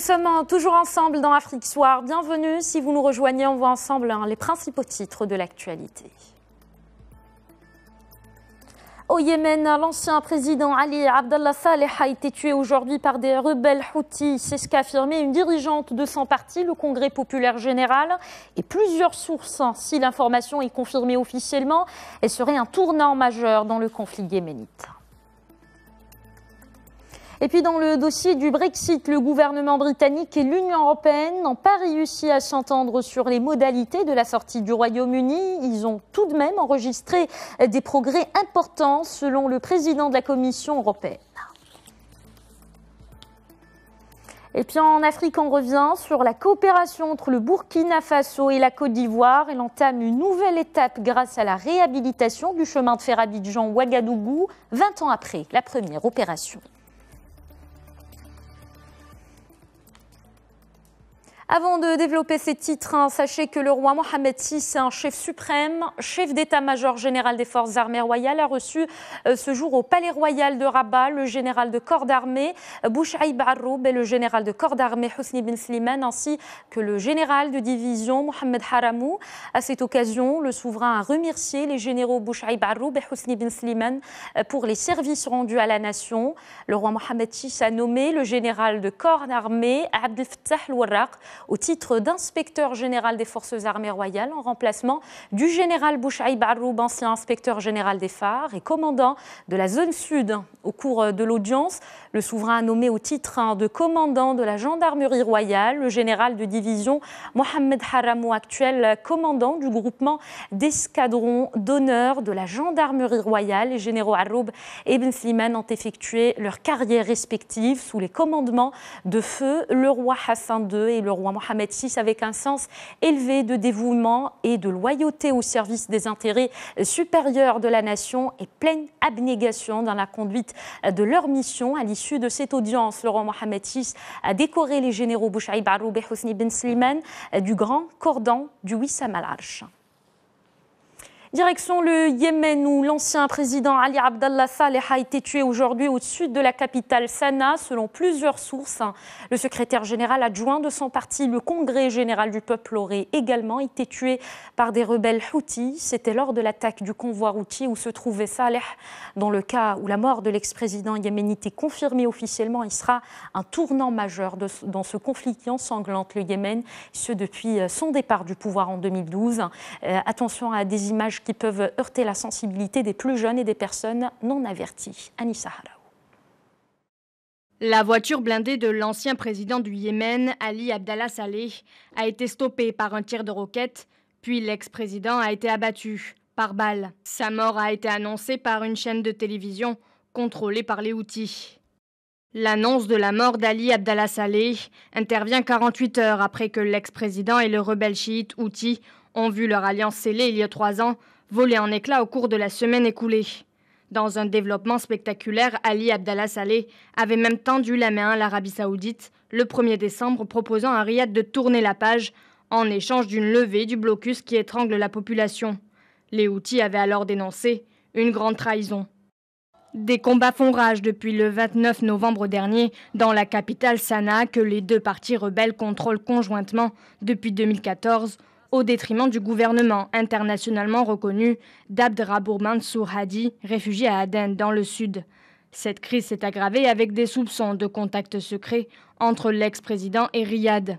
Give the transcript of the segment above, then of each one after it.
sommes toujours ensemble dans Afrique Soir. Bienvenue. Si vous nous rejoignez, on voit ensemble les principaux titres de l'actualité. Au Yémen, l'ancien président Ali Abdallah Saleh a été tué aujourd'hui par des rebelles houthis. C'est ce qu'a affirmé une dirigeante de son parti, le Congrès populaire général, et plusieurs sources. Si l'information est confirmée officiellement, elle serait un tournant majeur dans le conflit yéménite. Et puis dans le dossier du Brexit, le gouvernement britannique et l'Union européenne n'ont pas réussi à s'entendre sur les modalités de la sortie du Royaume-Uni. Ils ont tout de même enregistré des progrès importants selon le président de la Commission européenne. Et puis en Afrique, on revient sur la coopération entre le Burkina Faso et la Côte d'Ivoire. Elle entame une nouvelle étape grâce à la réhabilitation du chemin de fer Abidjan-Ouagadougou, 20 ans après la première opération. Avant de développer ces titres, sachez que le roi Mohamed VI, un chef suprême, chef d'état-major général des forces armées royales, a reçu ce jour au palais royal de Rabat le général de corps d'armée Bouchaïb Arroub et le général de corps d'armée Hosni bin Slimane, ainsi que le général de division Mohamed Haramou. À cette occasion, le souverain a remercié les généraux Bouchaïb Arroub et Hosni bin Slimane pour les services rendus à la nation. Le roi Mohamed VI a nommé le général de corps d'armée Abdel Fattah al-Warraq au titre d'inspecteur général des forces armées royales en remplacement du général Bouchaïb Arroub, ancien inspecteur général des phares et commandant de la zone sud. Au cours de l'audience, le souverain a nommé au titre de commandant de la gendarmerie royale le général de division Mohamed Haramou, actuel commandant du groupement d'escadrons d'honneur de la gendarmerie royale. Les généraux Arroub et Ben Slimane ont effectué leur carrière respective sous les commandements de feu le roi Hassan II et le roi Mohamed VI, avec un sens élevé de dévouement et de loyauté au service des intérêts supérieurs de la nation et pleine abnégation dans la conduite de leur mission. À l'issue de cette audience, le roi Mohamed VI a décoré les généraux Bouchaïb Arroub et Hosni bin Slimane du grand cordon du Wissam al-Arsh. Direction le Yémen, où l'ancien président Ali Abdallah Saleh a été tué aujourd'hui au sud de la capitale Sanaa. Selon plusieurs sources, le secrétaire général adjoint de son parti, le Congrès général du peuple, aurait également été tué par des rebelles houthis. C'était lors de l'attaque du convoi routier où se trouvait Saleh. Dans le cas où la mort de l'ex-président yéménite est confirmée officiellement, il sera un tournant majeur dans ce conflit qui ensanglante le Yémen, ce depuis son départ du pouvoir en 2012. Attention à des images qui peuvent heurter la sensibilité des plus jeunes et des personnes non averties. Anissa Haraou. La voiture blindée de l'ancien président du Yémen, Ali Abdallah Saleh, a été stoppée par un tir de roquette, puis l'ex-président a été abattu par balle. Sa mort a été annoncée par une chaîne de télévision contrôlée par les Houthis. L'annonce de la mort d'Ali Abdallah Saleh intervient 48 heures après que l'ex-président et le rebelle chiite Houthi ont vu leur alliance scellée il y a 3 ans voler en éclats au cours de la semaine écoulée. Dans un développement spectaculaire, Ali Abdallah Saleh avait même tendu la main à l'Arabie Saoudite le 1er décembre, proposant à Riyad de tourner la page en échange d'une levée du blocus qui étrangle la population. Les Houthis avaient alors dénoncé une grande trahison. Des combats font rage depuis le 29 novembre dernier dans la capitale Sanaa, que les deux partis rebelles contrôlent conjointement depuis 2014, au détriment du gouvernement internationalement reconnu d'Abd Rabbour Mansour Hadi, réfugié à Aden dans le sud. Cette crise s'est aggravée avec des soupçons de contacts secrets entre l'ex-président et Riyad.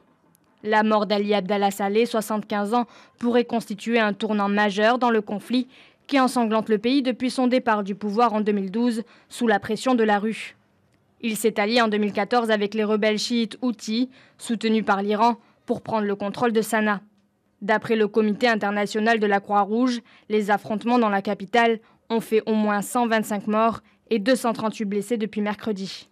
La mort d'Ali Abdallah Saleh, 75 ans, pourrait constituer un tournant majeur dans le conflit qui ensanglante le pays depuis son départ du pouvoir en 2012 sous la pression de la rue. Il s'est allié en 2014 avec les rebelles chiites houthis, soutenus par l'Iran, pour prendre le contrôle de Sanaa. D'après le Comité international de la Croix-Rouge, les affrontements dans la capitale ont fait au moins 125 morts et 238 blessés depuis mercredi.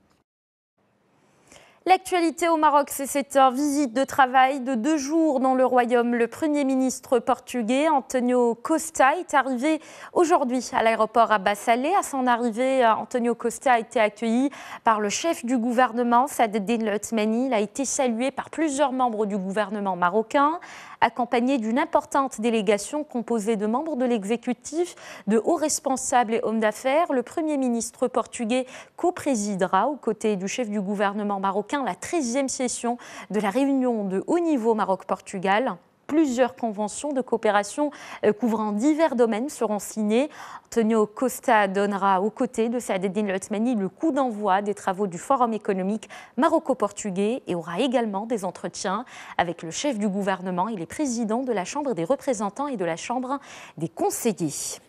L'actualité au Maroc, c'est cette visite de travail de 2 jours dans le royaume. Le Premier ministre portugais, António Costa, est arrivé aujourd'hui à l'aéroport Abbas Saleh. À son arrivée, António Costa a été accueilli par le chef du gouvernement, Saad El Othmani. Il a été salué par plusieurs membres du gouvernement marocain. accompagné d'une importante délégation composée de membres de l'exécutif, de hauts responsables et hommes d'affaires. Le Premier ministre portugais co-présidera aux côtés du chef du gouvernement marocain la 13e session de la réunion de haut niveau Maroc-Portugal. Plusieurs conventions de coopération couvrant divers domaines seront signées. Antonio Costa donnera aux côtés de Saadetdine Othmani le coup d'envoi des travaux du Forum économique maroco-portugais et aura également des entretiens avec le chef du gouvernement et les présidents de la Chambre des représentants et de la Chambre des conseillers.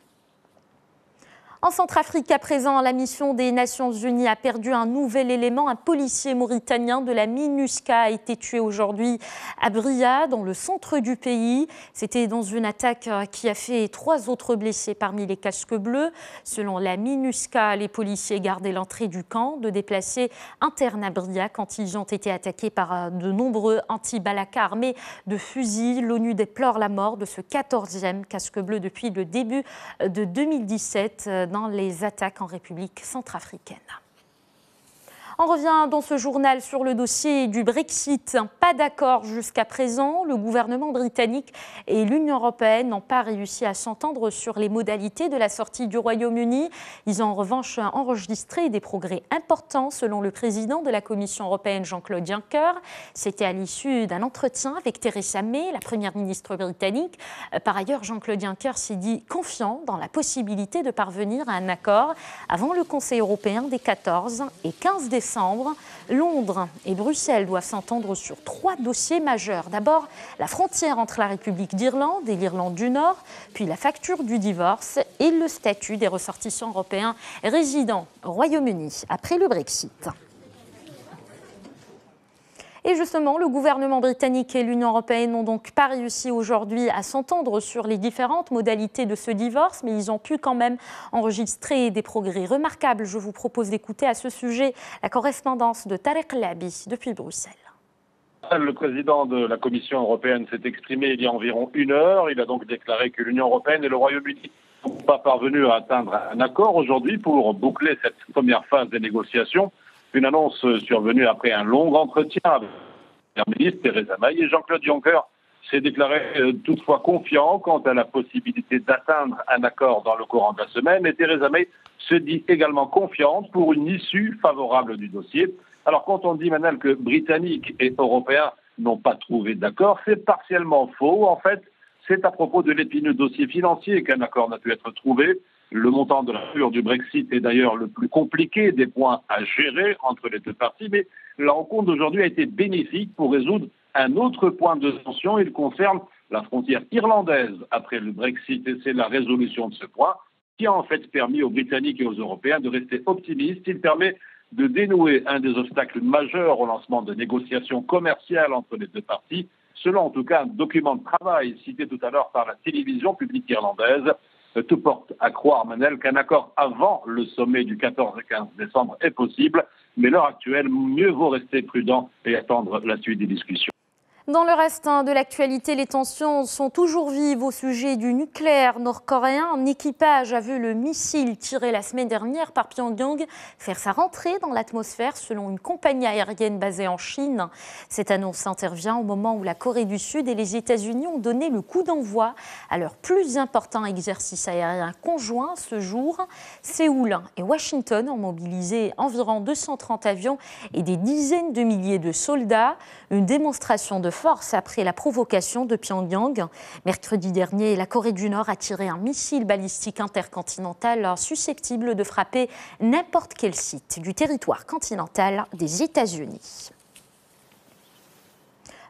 En Centrafrique, à présent, la mission des Nations Unies a perdu un nouvel élément. Un policier mauritanien de la MINUSCA a été tué aujourd'hui à Bria, dans le centre du pays. C'était dans une attaque qui a fait 3 autres blessés parmi les casques bleus. Selon la MINUSCA, les policiers gardaient l'entrée du camp de déplacés internes à Bria quand ils ont été attaqués par de nombreux anti-balaka armés de fusils. L'ONU déplore la mort de ce 14e casque bleu depuis le début de 2017. Dans les attaques en République centrafricaine. On revient dans ce journal sur le dossier du Brexit. Pas d'accord jusqu'à présent. Le gouvernement britannique et l'Union européenne n'ont pas réussi à s'entendre sur les modalités de la sortie du Royaume-Uni. Ils ont en revanche enregistré des progrès importants selon le président de la Commission européenne, Jean-Claude Juncker. C'était à l'issue d'un entretien avec Theresa May, la première ministre britannique. Par ailleurs, Jean-Claude Juncker s'est dit confiant dans la possibilité de parvenir à un accord avant le Conseil européen des 14 et 15 décembre. Londres et Bruxelles doivent s'entendre sur 3 dossiers majeurs. D'abord, la frontière entre la République d'Irlande et l'Irlande du Nord, puis la facture du divorce et le statut des ressortissants européens résidant au Royaume-Uni après le Brexit. Et justement, le gouvernement britannique et l'Union européenne n'ont donc pas réussi aujourd'hui à s'entendre sur les différentes modalités de ce divorce, mais ils ont pu quand même enregistrer des progrès remarquables. Je vous propose d'écouter à ce sujet la correspondance de Tarek Labi depuis Bruxelles. Le président de la Commission européenne s'est exprimé il y a environ 1 heure. Il a donc déclaré que l'Union européenne et le Royaume-Uni ne sont pas parvenus à atteindre un accord aujourd'hui pour boucler cette première phase des négociations. Une annonce survenue après un long entretien avec la première ministre Theresa May, et Jean-Claude Juncker s'est déclaré toutefois confiant quant à la possibilité d'atteindre un accord dans le courant de la semaine, et Theresa May se dit également confiante pour une issue favorable du dossier. Alors quand on dit, Manel, que Britanniques et Européens n'ont pas trouvé d'accord, c'est partiellement faux. En fait, c'est à propos de l'épineux dossier financier qu'un accord n'a pu être trouvé. Le montant de la facture du Brexit est d'ailleurs le plus compliqué des points à gérer entre les 2 parties, mais la rencontre d'aujourd'hui a été bénéfique pour résoudre un autre point de tension. Il concerne la frontière irlandaise après le Brexit, et c'est la résolution de ce point qui a en fait permis aux Britanniques et aux Européens de rester optimistes. Il permet de dénouer un des obstacles majeurs au lancement de négociations commerciales entre les 2 parties, selon en tout cas un document de travail cité tout à l'heure par la télévision publique irlandaise. Tout porte à croire, Manel, qu'un accord avant le sommet du 14 et 15 décembre est possible, mais à l'heure actuelle, mieux vaut rester prudent et attendre la suite des discussions. Dans le reste de l'actualité, les tensions sont toujours vives au sujet du nucléaire nord-coréen. Un équipage a vu le missile tiré la semaine dernière par Pyongyang faire sa rentrée dans l'atmosphère selon une compagnie aérienne basée en Chine. Cette annonce intervient au moment où la Corée du Sud et les États-Unis ont donné le coup d'envoi à leur plus important exercice aérien conjoint ce jour. Séoul et Washington ont mobilisé environ 230 avions et des dizaines de milliers de soldats. Une démonstration de force après la provocation de Pyongyang. Mercredi dernier, la Corée du Nord a tiré un missile balistique intercontinental susceptible de frapper n'importe quel site du territoire continental des États-Unis.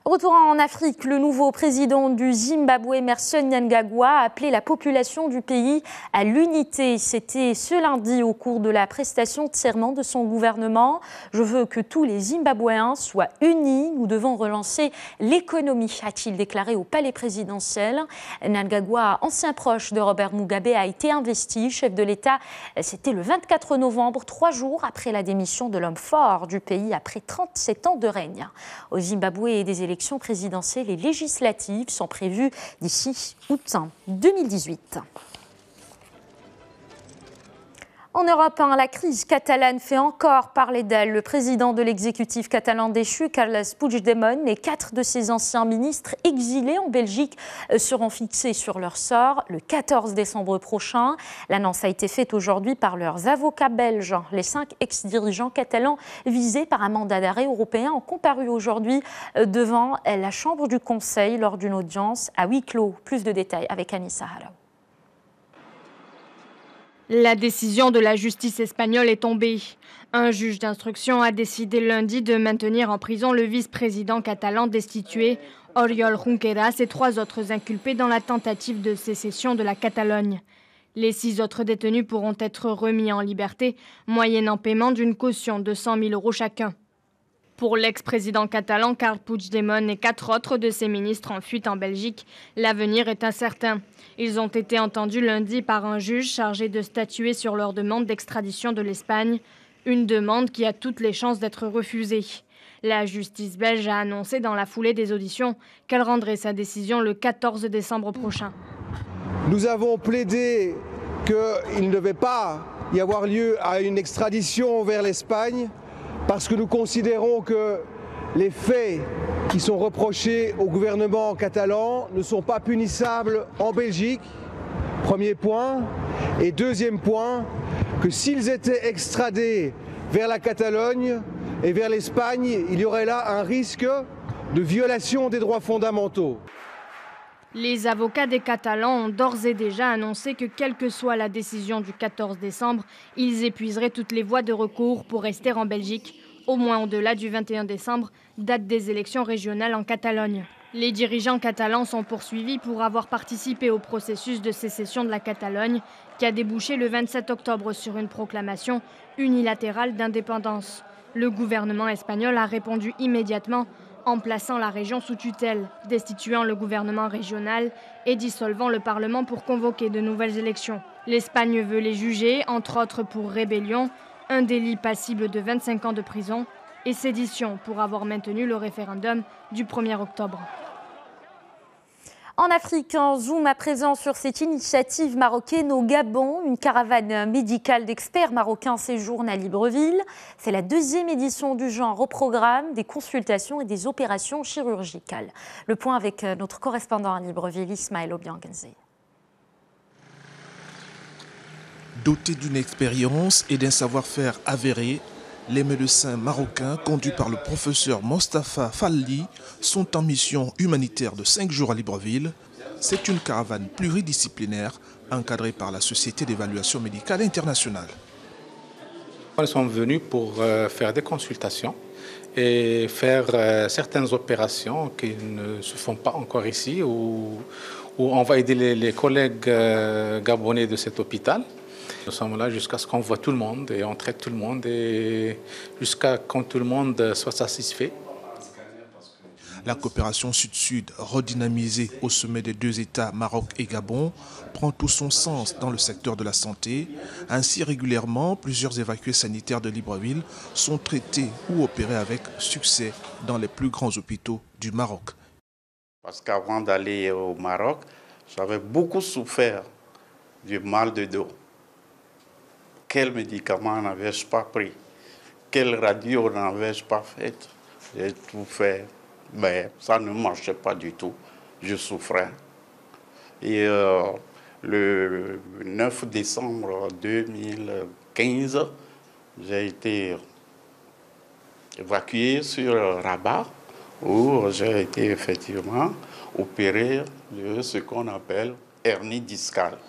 Retour en Afrique, le nouveau président du Zimbabwe, Emmerson Mnangagwa, a appelé la population du pays à l'unité. C'était ce lundi au cours de la prestation de serment de son gouvernement. Je veux que tous les Zimbabwéens soient unis. Nous devons relancer l'économie, a-t-il déclaré au palais présidentiel. Mnangagwa, ancien proche de Robert Mugabe, a été investi chef de l'État. C'était le 24 novembre, 3 jours après la démission de l'homme fort du pays après 37 ans de règne. Au Zimbabwe, des élections présidentielles et législatives sont prévues d'ici août 2018. En Europe, la crise catalane fait encore parler d'elle. Le président de l'exécutif catalan déchu, Carles Puigdemont, et 4 de ses anciens ministres exilés en Belgique seront fixés sur leur sort le 14 décembre prochain. L'annonce a été faite aujourd'hui par leurs avocats belges. Les 5 ex-dirigeants catalans visés par un mandat d'arrêt européen ont comparu aujourd'hui devant la Chambre du Conseil lors d'une audience à huis clos. Plus de détails avec Anissa Haraou. La décision de la justice espagnole est tombée. Un juge d'instruction a décidé lundi de maintenir en prison le vice-président catalan destitué, Oriol Junqueras, et 3 autres inculpés dans la tentative de sécession de la Catalogne. Les 6 autres détenus pourront être remis en liberté, moyennant paiement d'une caution de 100 000 € chacun. Pour l'ex-président catalan Carles Puigdemont et 4 autres de ses ministres en fuite en Belgique, l'avenir est incertain. Ils ont été entendus lundi par un juge chargé de statuer sur leur demande d'extradition de l'Espagne, une demande qui a toutes les chances d'être refusée. La justice belge a annoncé dans la foulée des auditions qu'elle rendrait sa décision le 14 décembre prochain. Nous avons plaidé qu'il ne devait pas y avoir lieu à une extradition vers l'Espagne parce que nous considérons que les faits qui sont reprochés au gouvernement catalan ne sont pas punissables en Belgique, premier point. Et deuxième point, que s'ils étaient extradés vers la Catalogne et vers l'Espagne, il y aurait là un risque de violation des droits fondamentaux. Les avocats des Catalans ont d'ores et déjà annoncé que quelle que soit la décision du 14 décembre, ils épuiseraient toutes les voies de recours pour rester en Belgique, au moins au-delà du 21 décembre, date des élections régionales en Catalogne. Les dirigeants catalans sont poursuivis pour avoir participé au processus de sécession de la Catalogne, qui a débouché le 27 octobre sur une proclamation unilatérale d'indépendance. Le gouvernement espagnol a répondu immédiatement en plaçant la région sous tutelle, destituant le gouvernement régional et dissolvant le Parlement pour convoquer de nouvelles élections. L'Espagne veut les juger, entre autres pour rébellion, un délit passible de 25 ans de prison et sédition pour avoir maintenu le référendum du 1er octobre. En Afrique, un zoom à présent sur cette initiative marocaine au Gabon. Une caravane médicale d'experts marocains séjourne à Libreville. C'est la 2e édition du genre au programme des consultations et des opérations chirurgicales. Le point avec notre correspondant à Libreville, Ismaël Obiangenzé. Dotés d'une expérience et d'un savoir-faire avéré, les médecins marocains, conduits par le professeur Mostafa Falli, sont en mission humanitaire de 5 jours à Libreville. C'est une caravane pluridisciplinaire encadrée par la Société d'évaluation médicale internationale. Ils sont venus pour faire des consultations et faire certaines opérations qui ne se font pas encore ici, où on va aider les collègues gabonais de cet hôpital. Nous sommes là jusqu'à ce qu'on voit tout le monde et on traite tout le monde et jusqu'à quand tout le monde soit satisfait. La coopération sud-sud, redynamisée au sommet des 2 États, Maroc et Gabon, prend tout son sens dans le secteur de la santé. Ainsi, régulièrement, plusieurs évacués sanitaires de Libreville sont traités ou opérés avec succès dans les plus grands hôpitaux du Maroc. Parce qu'avant d'aller au Maroc, j'avais beaucoup souffert du mal de dos. Quel médicament n'avais-je pas pris? Quelle radio n'avais-je pas faite? J'ai tout fait, mais ça ne marchait pas du tout. Je souffrais. Et le 9 décembre 2015, j'ai été évacué sur Rabat, où j'ai été effectivement opéré de ce qu'on appelle hernie discale.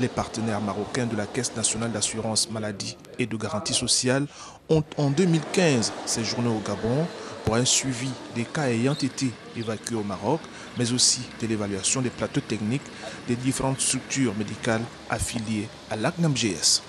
Les partenaires marocains de la Caisse nationale d'assurance maladie et de garantie sociale ont en 2015 séjourné au Gabon pour un suivi des cas ayant été évacués au Maroc, mais aussi de l'évaluation des plateaux techniques des différentes structures médicales affiliées à l'ACNAMGS.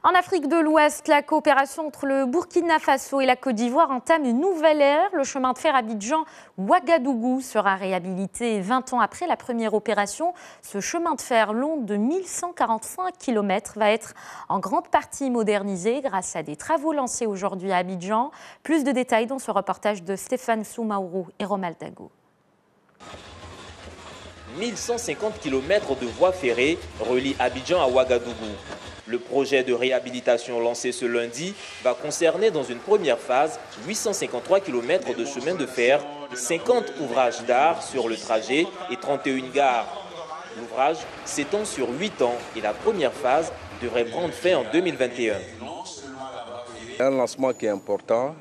En Afrique de l'Ouest, la coopération entre le Burkina Faso et la Côte d'Ivoire entame une nouvelle ère. Le chemin de fer Abidjan-Ouagadougou sera réhabilité 20 ans après la première opération. Ce chemin de fer long de 1145 km va être en grande partie modernisé grâce à des travaux lancés aujourd'hui à Abidjan. Plus de détails dans ce reportage de Stéphane Soumaourou et Romal Dago. 1150 km de voies ferrées relient Abidjan à Ouagadougou. Le projet de réhabilitation lancé ce lundi va concerner dans une première phase 853 km de chemin de fer, 50 ouvrages d'art sur le trajet et 31 gares. L'ouvrage s'étend sur 8 ans et la première phase devrait prendre fin en 2021. Un lancement qui est important,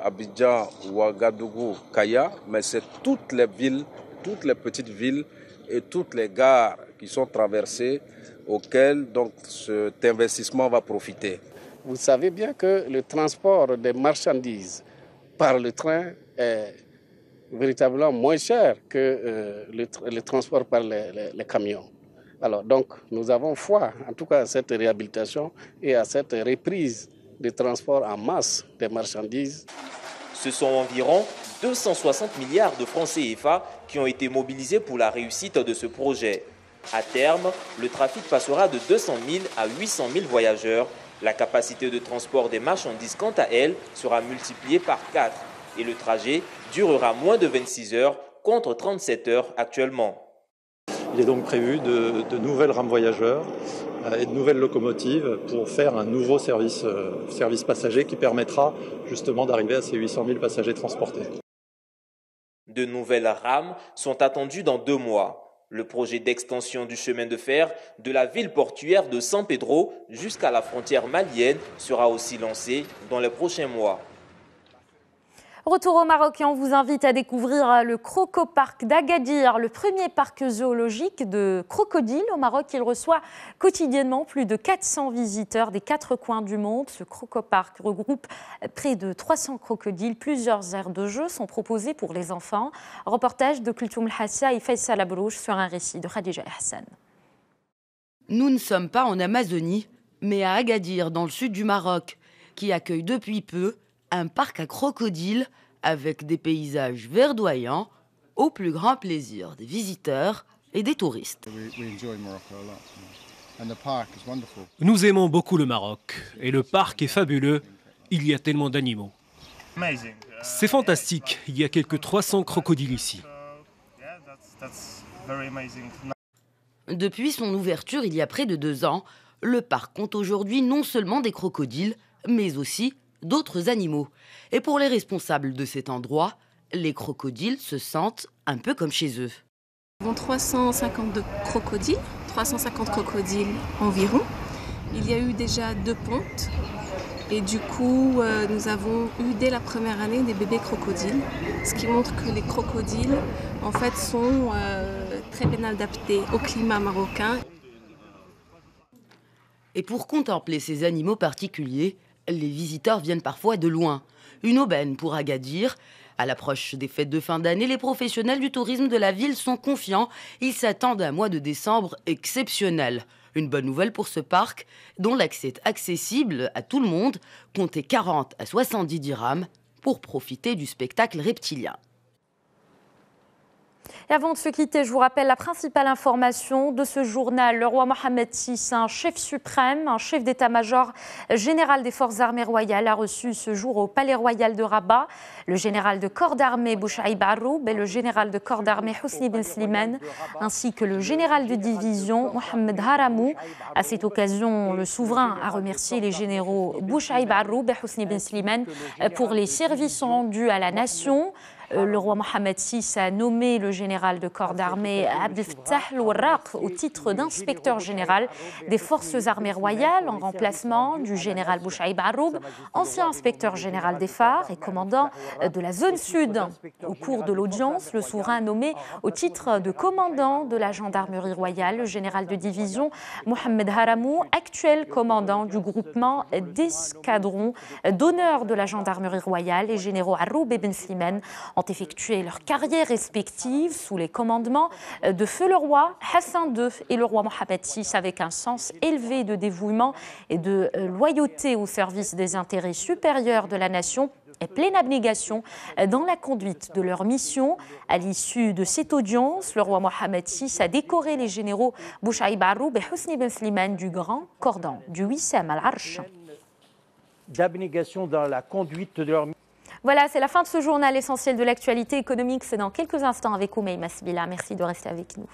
Abidjan, Ouagadougou, Kaya, mais c'est toutes les villes, toutes les petites villes et toutes les gares qui sont traversées auxquelles donc cet investissement va profiter. Vous savez bien que le transport des marchandises par le train est véritablement moins cher que le transport par les camions. Alors donc nous avons foi en tout cas à cette réhabilitation et à cette reprise des transports en masse des marchandises. Ce sont environ 260 milliards de francs CFA qui ont été mobilisés pour la réussite de ce projet. À terme, le trafic passera de 200 000 à 800 000 voyageurs. La capacité de transport des marchandises, quant à elle, sera multipliée par 4 et le trajet durera moins de 26 heures contre 37 heures actuellement. Il est donc prévu de nouvelles rames voyageurs et de nouvelles locomotives pour faire un nouveau service passager qui permettra justement d'arriver à ces 800 000 passagers transportés. De nouvelles rames sont attendues dans 2 mois. Le projet d'extension du chemin de fer de la ville portuaire de San Pedro jusqu'à la frontière malienne sera aussi lancé dans les prochains mois. Retour au Maroc et on vous invite à découvrir le Crocopark d'Agadir, le premier parc zoologique de crocodiles au Maroc. Il reçoit quotidiennement plus de 400 visiteurs des 4 coins du monde. Ce Crocopark regroupe près de 300 crocodiles. Plusieurs aires de jeu sont proposées pour les enfants. Reportage de Kultoum Hassia et Faisal Abrouche sur un récit de Khadija Hassan. Nous ne sommes pas en Amazonie, mais à Agadir, dans le sud du Maroc, qui accueille depuis peu un parc à crocodiles avec des paysages verdoyants au plus grand plaisir des visiteurs et des touristes. Nous aimons beaucoup le Maroc et le parc est fabuleux. Il y a tellement d'animaux. C'est fantastique, il y a quelques 300 crocodiles ici. Depuis son ouverture il y a près de 2 ans, le parc compte aujourd'hui non seulement des crocodiles, mais aussi d'autres animaux. Et pour les responsables de cet endroit, les crocodiles se sentent un peu comme chez eux. Nous avons 352 crocodiles, 350 crocodiles environ. Il y a eu déjà 2 pontes et du coup nous avons eu dès la première année des bébés crocodiles, ce qui montre que les crocodiles en fait sont très bien adaptés au climat marocain. Et pour contempler ces animaux particuliers, les visiteurs viennent parfois de loin. Une aubaine pour Agadir. À l'approche des fêtes de fin d'année, les professionnels du tourisme de la ville sont confiants. Ils s'attendent à un mois de décembre exceptionnel. Une bonne nouvelle pour ce parc, dont l'accès est accessible à tout le monde. Comptez 40 à 70 dirhams pour profiter du spectacle reptilien. Et avant de se quitter, je vous rappelle la principale information de ce journal. Le roi Mohammed VI, un chef suprême, un chef d'état-major général des forces armées royales, a reçu ce jour au palais royal de Rabat le général de corps d'armée Bouchaïb Arroub et le général de corps d'armée Hosni Ben Slimane, ainsi que le général de division Mohamed Haramou. À cette occasion, le souverain a remercié les généraux Bouchaïb Arroub et Hosni Ben Slimane pour les services rendus à la nation. Le roi Mohammed VI a nommé le général de corps d'armée Abdel Fattah al-Warraq au titre d'inspecteur général des forces armées royales en remplacement du général Bouchaïb Arroub, ancien inspecteur général des phares et commandant de la zone sud. Au cours de l'audience, le souverain a nommé au titre de commandant de la gendarmerie royale le général de division Mohamed Haramou, actuel commandant du groupement d'escadrons d'honneur de la gendarmerie royale. Les généraux Arroub et Ben Slimane ont effectué leur carrière respective sous les commandements de feu le roi Hassan II et le roi Mohammed VI, avec un sens élevé de dévouement et de loyauté au service des intérêts supérieurs de la nation et pleine abnégation dans la conduite de leur mission. À l'issue de cette audience, le roi Mohammed VI a décoré les généraux Bouchaïb Arroub et Hosni Ben Slimane du grand cordon du Wissam al-Arsh. D'abnégation dans la conduite de leur mission. Voilà, c'est la fin de ce journal essentiel de l'actualité économique. C'est dans quelques instants avec Oumaima Sibila. Merci de rester avec nous.